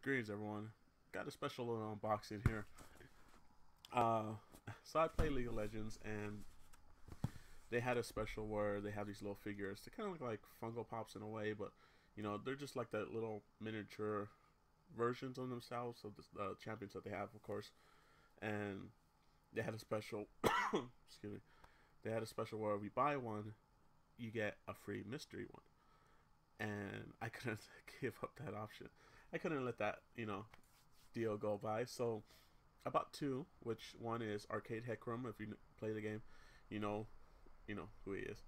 Greetings, everyone. Got a special little unboxing here. Uh, so I play League of Legends, and they had a special where they have these little figures. They kind of look like Funko Pops in a way, but they're just like that little miniature versions of themselves of the champions that they have, of course. And they had a special, excuse me. They had a special where if you buy one, you get a free mystery one, and I couldn't give up that option. I couldn't let that deal go by. So I bought two, which one is Arcade Heckrum. If you play the game, you know, you know who he is.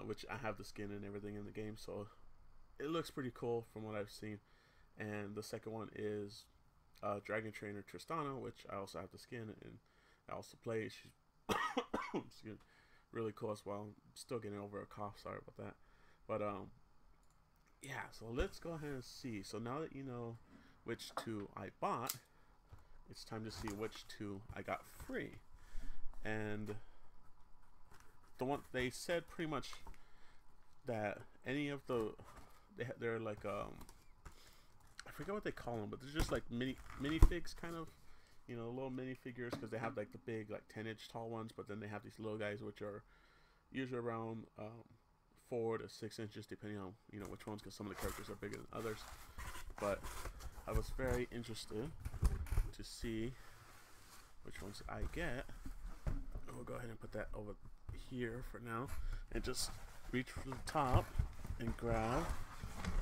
Which I have the skin and everything in the game, so it looks pretty cool from what I've seen. And the second one is Dragon Trainer Tristana, which I also have the skin and I also play. She's excuse me, really cool as well. I'm still getting over a cough. Sorry about that. But yeah. So let's go ahead and see. So now that you know which two I bought, it's time to see which two I got free. And the one they said pretty much that any of the they're like I forget what they call them, but they're just like minifigs, kind of, little minifigures, because they have like the big, like 10-inch tall ones, but then they have these little guys which are usually around 4 to 6 inches, depending on which ones, because some of the characters are bigger than others. But I was very interested to see which ones I get. We'll go ahead and put that over here for now, and just reach for the top and grab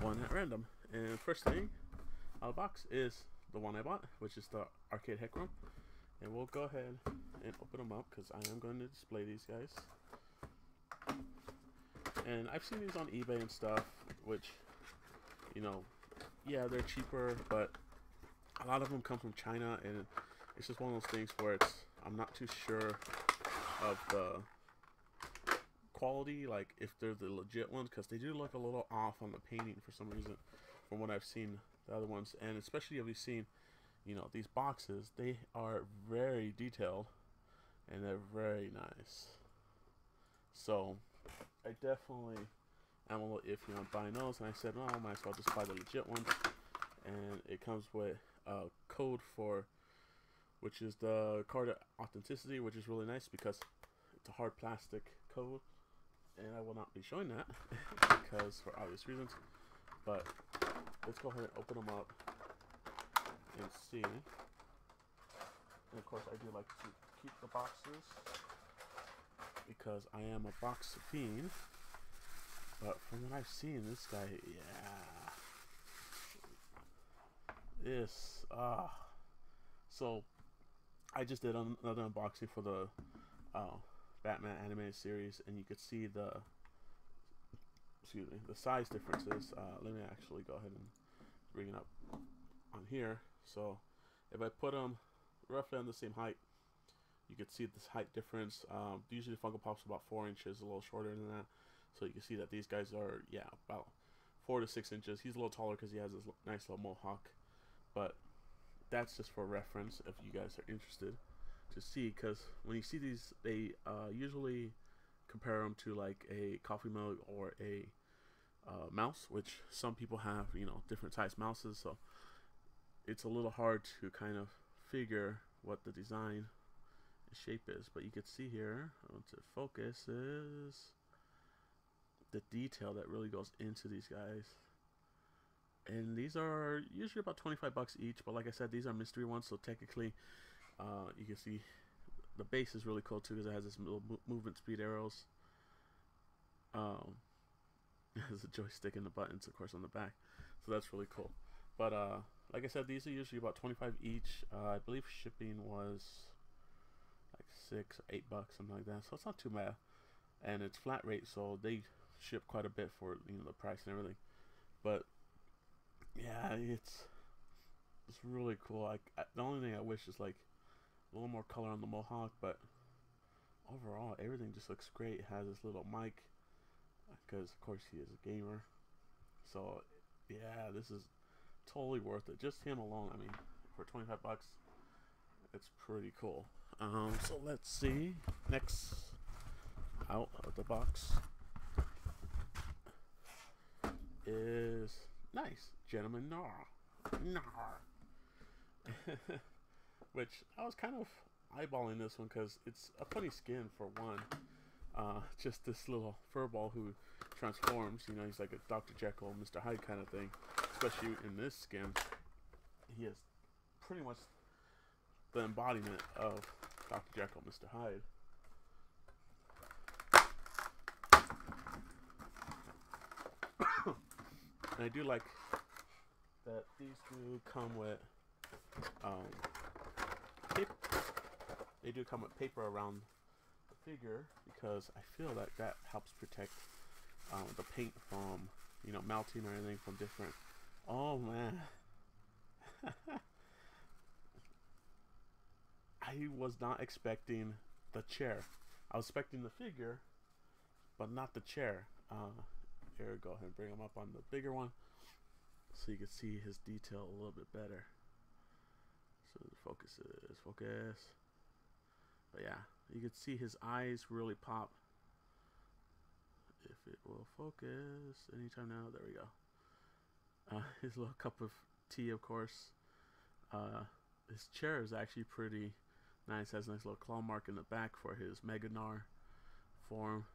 one at random. And first thing out of the box is the one I bought, which is the Arcade Heckrum. And we'll go ahead and open them up, because I am going to display these guys. And I've seen these on eBay and stuff, which, yeah, they're cheaper, but a lot of them come from China, and it's just one of those things where I'm not too sure of the quality, like if they're the legit ones, because they do look a little off on the painting for some reason from what I've seen the other ones. And especially if you've seen these boxes, they are very detailed and they're very nice. So I definitely am a little iffy on buying those, and I said, no, I might as well just buy the legit ones. And it comes with a code for, which is the card of authenticity, which is really nice because it's a hard plastic code, and I will not be showing that because for obvious reasons. But let's go ahead and open them up and see. And of course, I do like to keep the boxes because I am a box fiend. But from what I've seen, this guy, yeah, this so I just did another unboxing for the Batman animated series, and you could see the size differences. Let me actually go ahead and bring it up on here. So if I put them roughly on the same height, you could see this height difference. Usually Funko Pop's about 4 inches, a little shorter than that. So you can see that these guys are, yeah, about 4 to 6 inches. He's a little taller because he has this nice little mohawk. But that's just for reference if you guys are interested to see, because when you see these, they usually compare them to like a coffee mug or a mouse, which some people have, different size mouses, so it's a little hard to kind of figure what the design shape is. But you can see here, once it focuses, the detail that really goes into these guys. And these are usually about 25 bucks each, but like I said, these are mystery ones, so technically you can see the base is really cool too, because it has this little movement speed arrows. There's a joystick and the buttons, of course, on the back, so that's really cool. But like I said, these are usually about 25 each. I believe shipping was like $6 or $8, something like that, so it's not too bad. And it's flat rate, so they ship quite a bit for the price and everything. But yeah, it's really cool. The only thing I wish is like a little more color on the mohawk, but overall everything just looks great. It has this little mic because of course he is a gamer. So yeah, this is totally worth it. Just him alone, I mean, for 25 bucks, it's pretty cool. So let's see. Next out of the box is nice Gentleman Noir. Which I was kind of eyeballing this one because it's a funny skin for one. Just this little furball who transforms. You know, he's like a Dr. Jekyll, Mr. Hyde kind of thing. Especially in this skin, he is pretty much the embodiment of Dr. Jekyll, Mr. Hyde. And I do like that these do come with paper. They do come with paper around the figure because I feel that that helps protect the paint from, you know, melting or anything from different. Oh man. I was not expecting the chair. I was expecting the figure, but not the chair. Here, go ahead and bring him up on the bigger one so you can see his detail a little bit better. So the focus. But yeah, you can see his eyes really pop. If it will focus anytime now, there we go. His little cup of tea, of course. His chair is actually pretty nice. Has a nice little claw mark in the back for his Meganar form.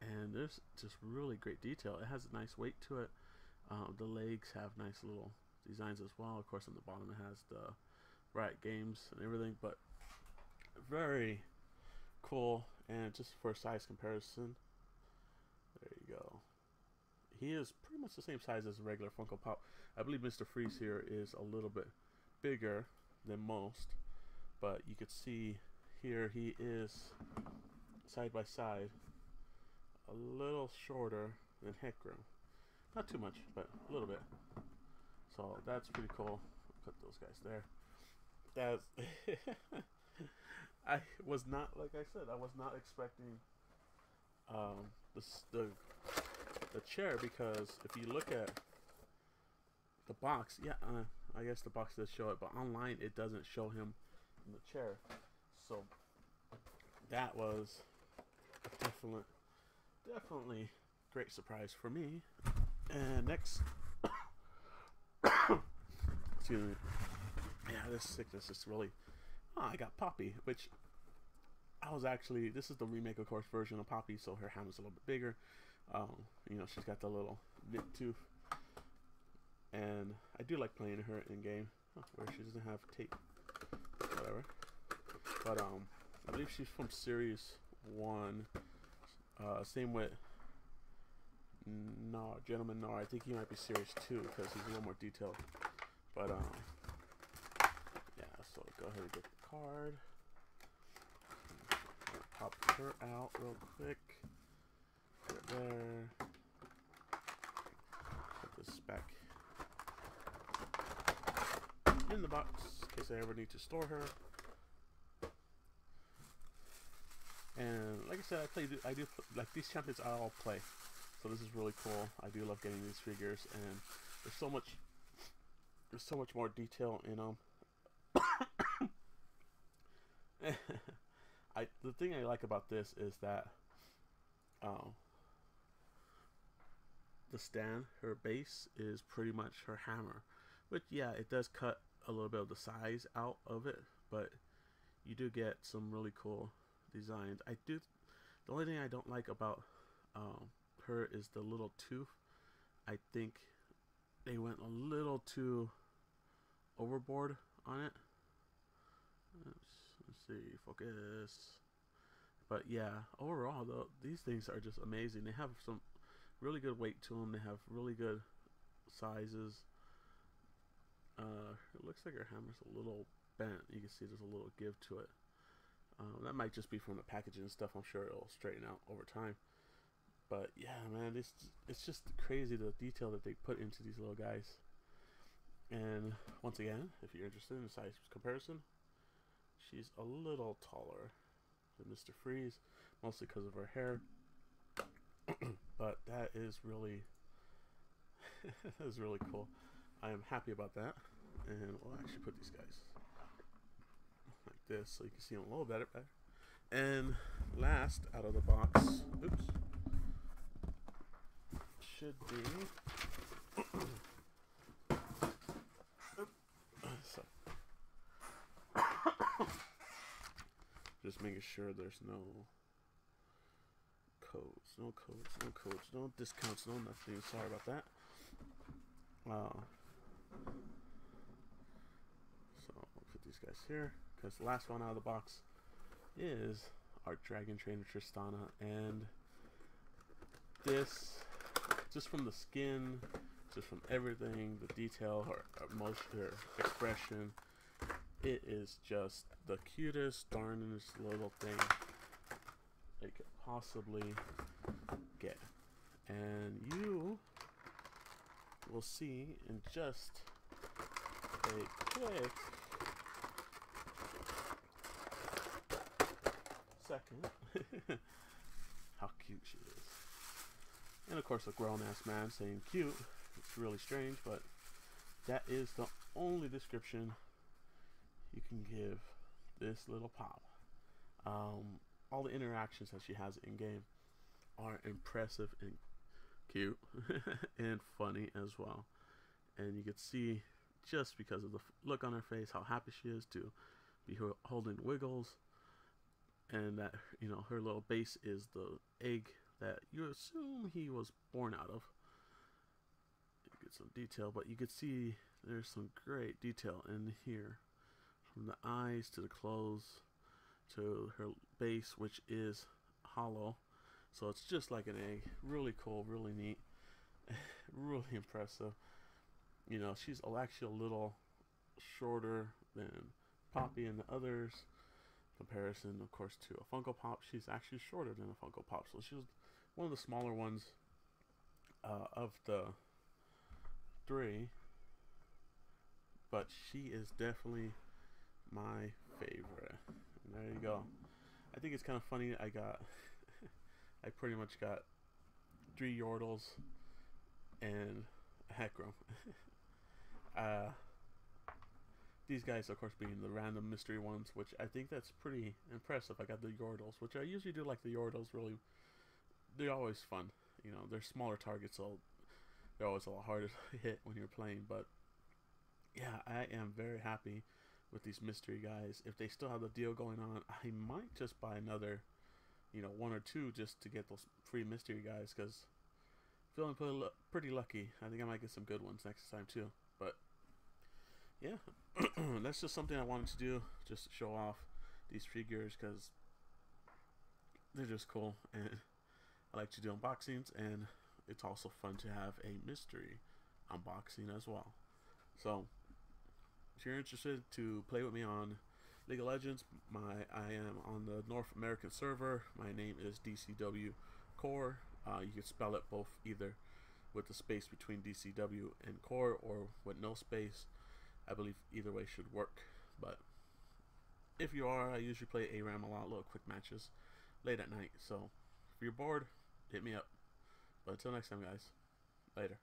And there's just really great detail. It has a nice weight to it. The legs have nice little designs as well. Of course, on the bottom it has the Riot Games and everything. But very cool. And just for size comparison, there you go. He is pretty much the same size as a regular Funko Pop. I believe Mr. Freeze here is a little bit bigger than most. But you could see here he is side by side. A little shorter than Heckroom. Not too much, but a little bit. So that's pretty cool. Put those guys there. That's I was not, like I said, I was not expecting the chair, because if you look at the box, yeah, I guess the box does show it, but online it doesn't show him in the chair. So that was definitely great surprise for me. And next, excuse me, yeah, this sickness is really, I got Poppy, which I was actually, this is the remake, of course, version of Poppy, so her hand is a little bit bigger. You know, she's got the little nip tooth, and I do like playing her in game, where she doesn't have tape, whatever. But I believe she's from Series 1. Same with Gnar, Gentleman Gnar. I think he might be Series 2 because he's a little more detailed. But yeah. So go ahead and get the card. Pop her out real quick. Put it there. Put this back in the box in case I ever need to store her. And like I said, I do like these champions. I all play, so this is really cool. I do love getting these figures, and there's so much more detail in them. The thing I like about this is that the stand, her base is pretty much her hammer, which, yeah, it does cut a little bit of the size out of it, but you do get some really cool designs. The only thing I don't like about her is the little tooth. I think they went a little too overboard on it. Let's see, focus. But yeah, overall though, these things are just amazing. They have some really good weight to them. They have really good sizes. It looks like her hammer's a little bent. You can see there's a little give to it. That might just be from the packaging and stuff. I'm sure it'll straighten out over time. But yeah, man, it's just crazy the detail that they put into these little guys. And once again, if you're interested in the size comparison, she's a little taller than Mr. Freeze, mostly because of her hair. But that is really that is really cool. I am happy about that. And we'll actually put these guys like this so you can see them a little better. And last out of the box, oops, should be making sure there's no codes, no discounts, no nothing. Sorry about that. So I'll put these guys here because the last one out of the box is our Dragon Trainer Tristana, and this, just from the skin, just from everything, the detail, her emotion, her expression, it is just the cutest, darnest little thing they could possibly get. And you will see in just a quick second how cute she is. And of course a grown-ass man saying cute. It's really strange, but that is the only description you can give this little pop. All the interactions that she has in game are impressive and cute and funny as well. And you can see, just because of the look on her face, how happy she is to be holding Wiggles, and that, you know, her little base is the egg that you assume he was born out of. You get some detail, but you can see there's some great detail in here, from the eyes to the clothes to her base, which is hollow, so it's just like an egg. Really cool, really neat, really impressive. You know, she's actually a little shorter than Poppy and the others. Comparison, of course, to a Funko Pop, she's actually shorter than a Funko Pop, so she was one of the smaller ones of the three, but she is definitely my favorite. And there you go. I think it's kind of funny. I pretty much got 3 Yordles and a Heckram. These guys, of course, being the random mystery ones, which I think that's pretty impressive. I got the Yordles, which I usually do like the Yordles. Really, they're always fun. You know, they're smaller targets, so they're always a lot harder to hit when you're playing. But yeah, I am very happy with these mystery guys. If they still have the deal going on, I might just buy another, you know, 1 or 2 just to get those free mystery guys, because feeling pretty lucky. I think I might get some good ones next time too. But yeah, that's just something I wanted to do, just to show off these figures, because they're just cool, and I like to do unboxings, and it's also fun to have a mystery unboxing as well. So if you're interested to play with me on League of Legends, I am on the North American server. My name is DCW Core. You can spell it both either with the space between DCW and Core, or with no space. I believe either way should work. But if you are, I usually play ARAM a lot, little quick matches late at night. So if you're bored, hit me up. But until next time, guys, later.